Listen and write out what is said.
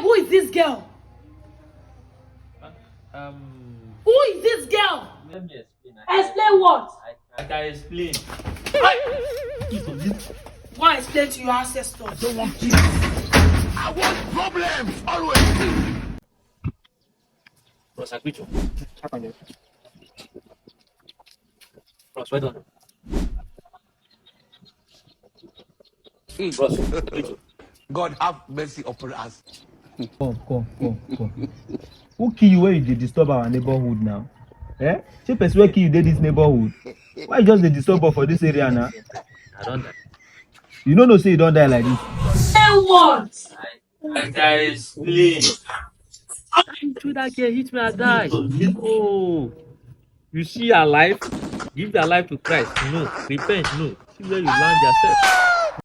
beg, who is this girl? Who is this girl? Let me explain. Explain what? I can explain. Go and explain to your ancestors. I don't want peace. I want problems always. Bros, agree to. Bros, well done. Bros, agree to. God have mercy upon us. Come. Who kill you when you dey disturb our neighborhood now? Eh? Say person wey kill you dey this neighborhood. Why you just dey disturb us for this area now? I don't die. You no know say you don die like this. Say what? I can explain. Through that girl hit me, I die. Oh, you see your life? Give your life to Christ. No. Repent. No. See where you land yourself.